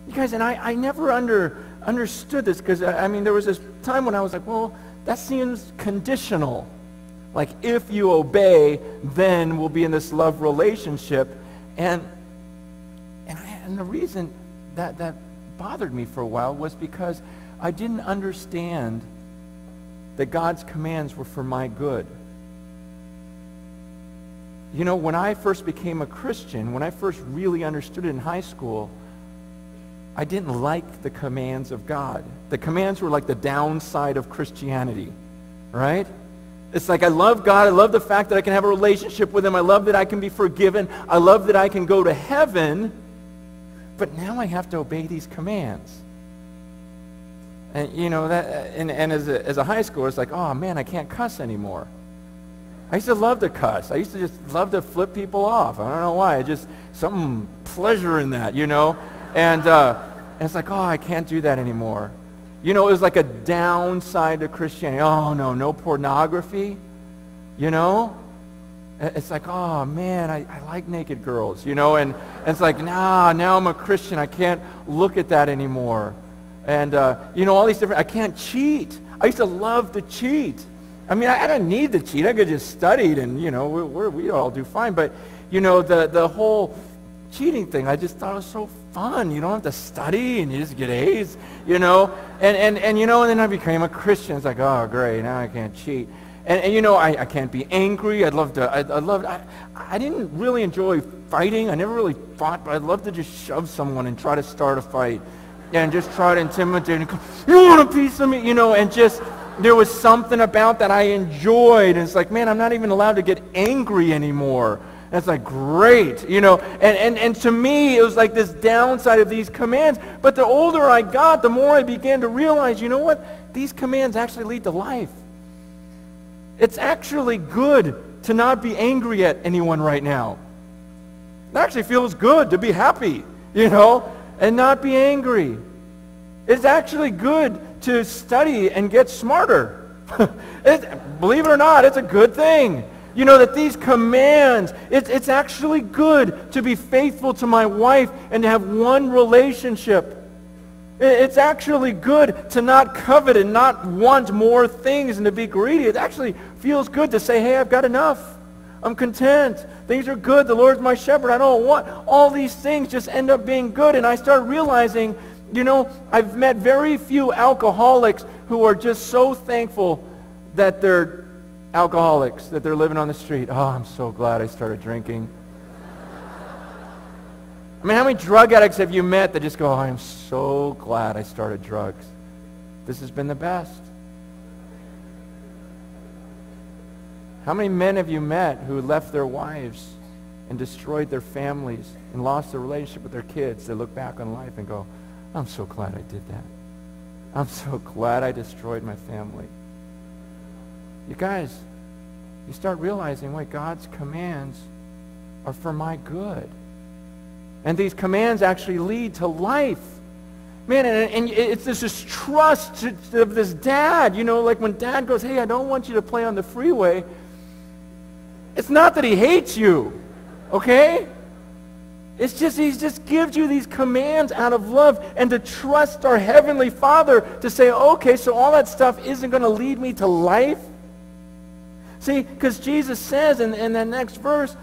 You guys, and I never understood this, because, I mean, there was this time when I was like, well, that seems conditional. Like, if you obey, then we'll be in this love relationship. And the reason that bothered me for a while was because I didn't understand that God's commands were for my good. You know, when I first became a Christian, when I first really understood it in high school, I didn't like the commands of God. The commands were like the downside of Christianity, right? It's like, I love God. I love the fact that I can have a relationship with him. I love that I can be forgiven. I love that I can go to heaven. But now I have to obey these commands. And, you know, that, and as a high schooler, it's like, oh, man, I can't cuss anymore. I used to love to cuss. I used to just love to flip people off. I don't know why. Just some pleasure in that, you know. And it's like, oh, I can't do that anymore. You know, it was like a downside to Christianity. Oh, no pornography, you know. It's like, oh, man, I like naked girls, you know. And it's like, nah, now I'm a Christian. I can't look at that anymore. And, you know, all these different, I can't cheat. I used to love to cheat. I mean, I didn't need to cheat. I could just study and, you know, we all do fine. But, you know, the whole cheating thing, I just thought it was so fun. You don't have to study and you just get A's, you know. And you know, and then I became a Christian. It's like, oh, great, now I can't cheat. And you know, I can't be angry. I didn't really enjoy fighting. I never really fought, but I'd love to just shove someone and try to start a fight. And just try to intimidate and go, you want a piece of me? You know, and just, there was something about that I enjoyed. And it's like, man, I'm not even allowed to get angry anymore. And it's like, great, you know. And to me, it was like this downside of these commands. But the older I got, the more I began to realize, you know what? These commands actually lead to life. It's actually good to not be angry at anyone right now. It actually feels good to be happy, you know, and not be angry. It's actually good to study and get smarter. Believe it or not, it's a good thing. You know, that these commands, it's actually good to be faithful to my wife and to have one relationship. It's actually good to not covet and not want more things and to be greedy. It actually feels good to say, hey, I've got enough. I'm content. Things are good. The Lord's my shepherd. I don't want all these things just end up being good. And I start realizing, you know, I've met very few alcoholics who are just so thankful that they're alcoholics, that they're living on the street. Oh, I'm so glad I started drinking. I mean, how many drug addicts have you met that just go, oh, I'm so glad I started drugs. This has been the best. How many men have you met who left their wives and destroyed their families and lost their relationship with their kids? They look back on life and go, I'm so glad I did that. I'm so glad I destroyed my family. You guys, you start realizing, wait, God's commands are for my good. And these commands actually lead to life. Man, and it's this trust of this dad. You know, like when dad goes, hey, I don't want you to play on the freeway. It's not that he hates you, okay? It's just he just gives you these commands out of love and to trust our Heavenly Father to say, okay, so all that stuff isn't going to lead me to life. See, because Jesus says in that next verse,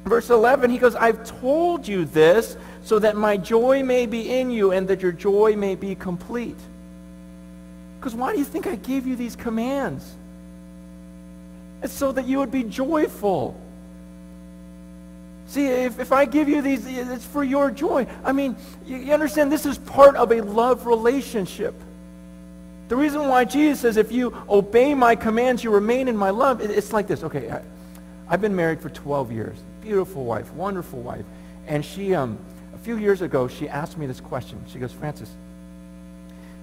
verse 11, he goes, I've told you this so that my joy may be in you and that your joy may be complete. Because why do you think I gave you these commands? It's so that you would be joyful. See, if I give you these, it's for your joy. I mean, you understand this is part of a love relationship. The reason why Jesus says, if you obey my commands, you remain in my love, it's like this. Okay, I've been married for 12 years. Beautiful wife, wonderful wife. And she, a few years ago, she asked me this question. She goes, Francis,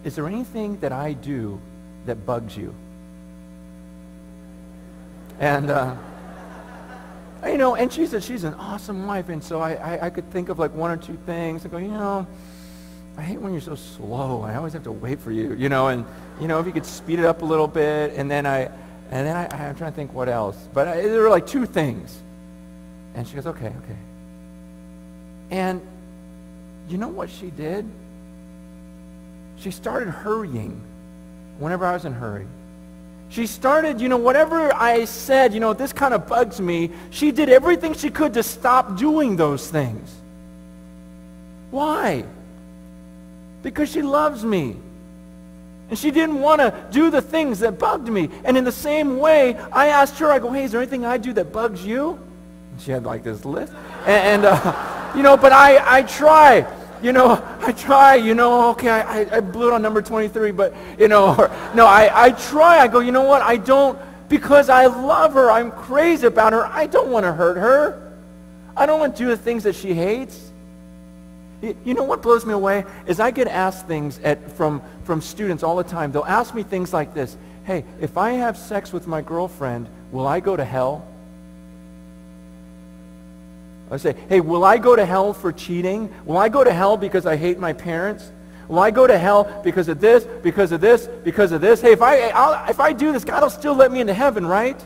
is there anything that I do that bugs you? And, you know, and she's an awesome wife. And so I could think of like one or two things and go, you know, I hate when you're so slow. I always have to wait for you, you know, and, you know, if you could speed it up a little bit. And then I'm trying to think what else. But there were like two things. And she goes, okay. And you know what she did? She started hurrying whenever I was in a hurry. She started, whatever I said, this kind of bugs me. She did everything she could to stop doing those things. Why? Because she loves me. And she didn't want to do the things that bugged me. And in the same way, I asked her, I go, hey, is there anything I do that bugs you? And she had like this list. But I try. I try, okay, I blew it on number 23, but, I try. I go, you know what? I don't, because I love her. I'm crazy about her. I don't want to hurt her. I don't want to do the things that she hates. You know what blows me away is I get asked things from students all the time. They'll ask me things like this. Hey, if I have sex with my girlfriend, will I go to hell? I say, hey, will I go to hell for cheating? Will I go to hell because I hate my parents? Will I go to hell because of this, because of this, because of this? Hey, if I do this, God will still let me into heaven, right?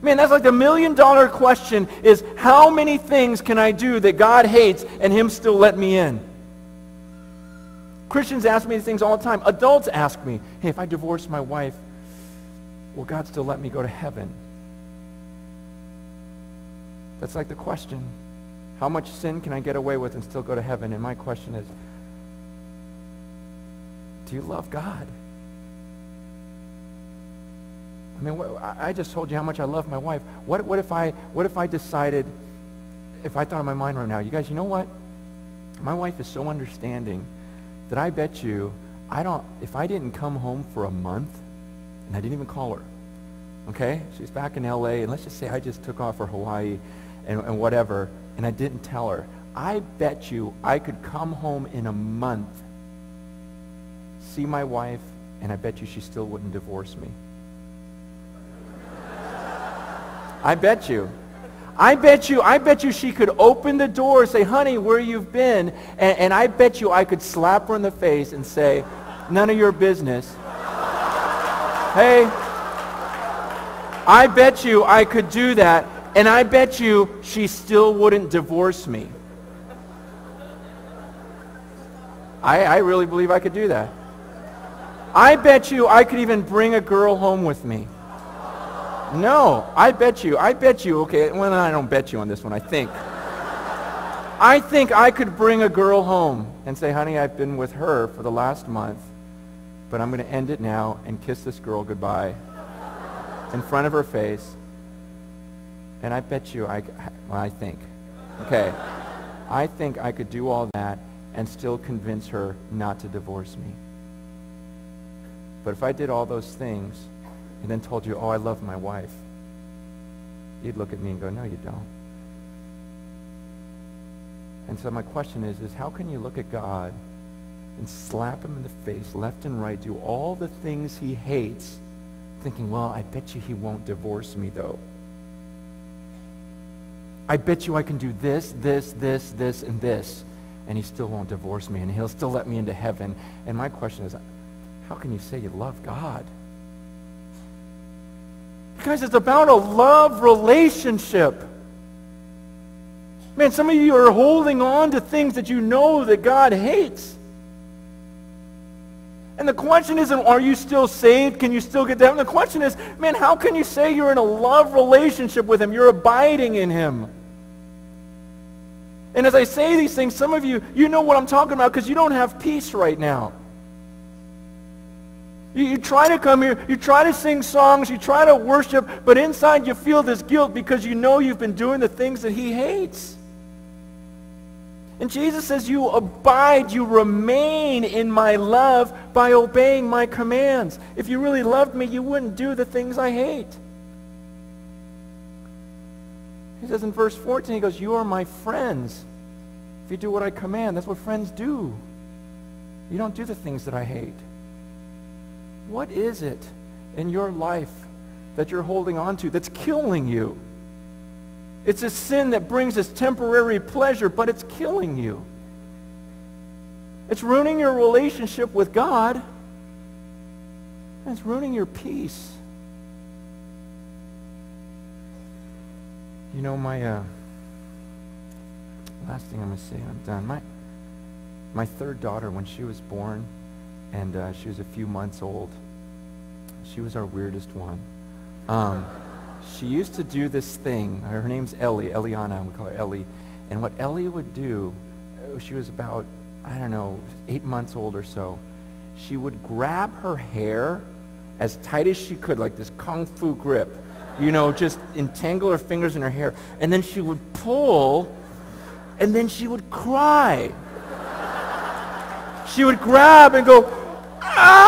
Man, that's like the $1 million question is, how many things can I do that God hates and him still let me in? Christians ask me these things all the time. Adults ask me, hey, if I divorce my wife, will God still let me go to heaven? That's like the question. How much sin can I get away with and still go to heaven? And my question is, do you love God? I mean, I just told you how much I love my wife. What if I decided, if I thought in my mind right now, you guys, you know what? My wife is so understanding that I bet you, if I didn't come home for a month, and I didn't even call her, okay? She's back in L.A., and let's just say I just took off for Hawaii and whatever, and I didn't tell her. I bet you I could come home in a month, see my wife, and I bet you she still wouldn't divorce me. I bet you. I bet you she could open the door and say, honey, where you've been? And I bet you I could slap her in the face and say, none of your business. Hey, I bet you I could do that, and I bet you she still wouldn't divorce me. I really believe I could do that. I bet you I could even bring a girl home with me. No, I bet you, okay, well, I don't bet you on this one, I think I could bring a girl home and say, honey, I've been with her for the last month, but I'm going to end it now and kiss this girl goodbye in front of her face. And I bet you, I think I could do all that and still convince her not to divorce me. But if I did all those things and then told you, oh, I love my wife, you'd look at me and go, no, you don't. And so my question is how can you look at God and slap him in the face left and right, do all the things he hates, thinking, well, I bet you he won't divorce me, though. I bet you I can do this, this, this, this, and this, and he still won't divorce me, and he'll still let me into heaven. And my question is, how can you say you love God? Guys, it's about a love relationship. Man, some of you are holding on to things that you know that God hates. And the question isn't, are you still saved? Can you still get to heaven? The question is, man, how can you say you're in a love relationship with him? You're abiding in him. And as I say these things, some of you, you know what I'm talking about because you don't have peace right now. You try to come here, you try to sing songs, you try to worship, but inside you feel this guilt because you know you've been doing the things that he hates. And Jesus says, you abide, you remain in my love by obeying my commands. If you really loved me, you wouldn't do the things I hate. He says in verse 14, he goes, you are my friends if you do what I command. That's what friends do. You don't do the things that I hate. What is it in your life that you're holding on to that's killing you? It's a sin that brings us temporary pleasure, but it's killing you. It's ruining your relationship with God. And it's ruining your peace. You know, my last thing I'm going to say, and I'm done. My third daughter, when she was born, and she was a few months old, she was our weirdest one. She used to do this thing. Her name's Ellie, Eliana, we call her Ellie. And what Ellie would do, she was about, 8 months old or so, she would grab her hair as tight as she could, like this kung fu grip, just entangle her fingers in her hair, and then she would pull, and then she would cry. She would grab and go, ah,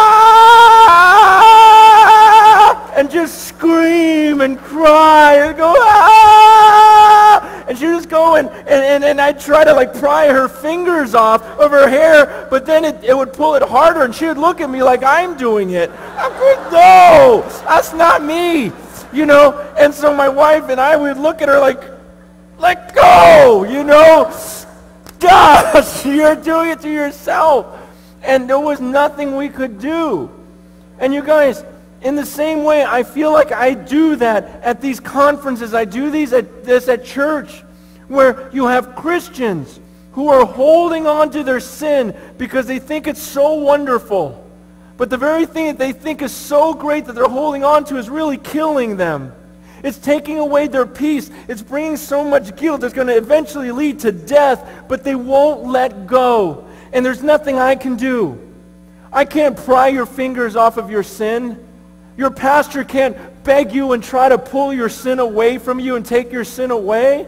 and just scream and cry and go, ah, and she would just go and I'd try to pry her fingers off of her hair, but then it would pull it harder, and she would look at me like I'm doing it. I'm going, no, that's not me, and so my wife and I would look at her like, let go, gosh, you're doing it to yourself. And there was nothing we could do. And you guys, in the same way, I feel like I do that at these conferences. I do this at church, where you have Christians who are holding on to their sin because they think it's so wonderful. But the very thing that they think is so great that they're holding on to is really killing them. It's taking away their peace. It's bringing so much guilt. It's going to eventually lead to death, but they won't let go. And there's nothing I can do. I can't pry your fingers off of your sin. Your pastor can't beg you and try to pull your sin away from you and take your sin away.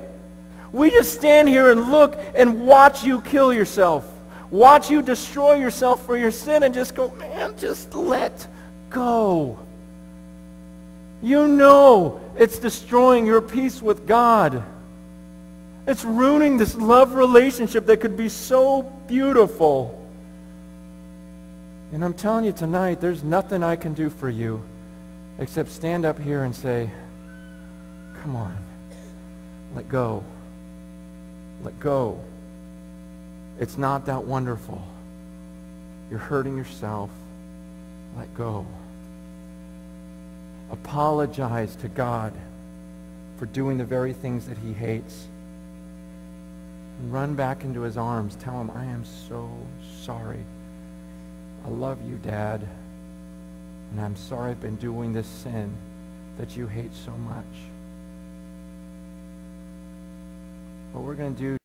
We just stand here and look and watch you kill yourself. Watch you destroy yourself for your sin and just go, man, just let go. It's destroying your peace with God. It's ruining this love relationship that could be so beautiful. And I'm telling you tonight, there's nothing I can do for you except stand up here and say, come on, let go. Let go. It's not that wonderful. You're hurting yourself. Let go. Apologize to God for doing the very things that he hates. Run back into his arms. Tell him, I am so sorry. I love you, Dad. And I'm sorry I've been doing this sin that you hate so much. What we're going to do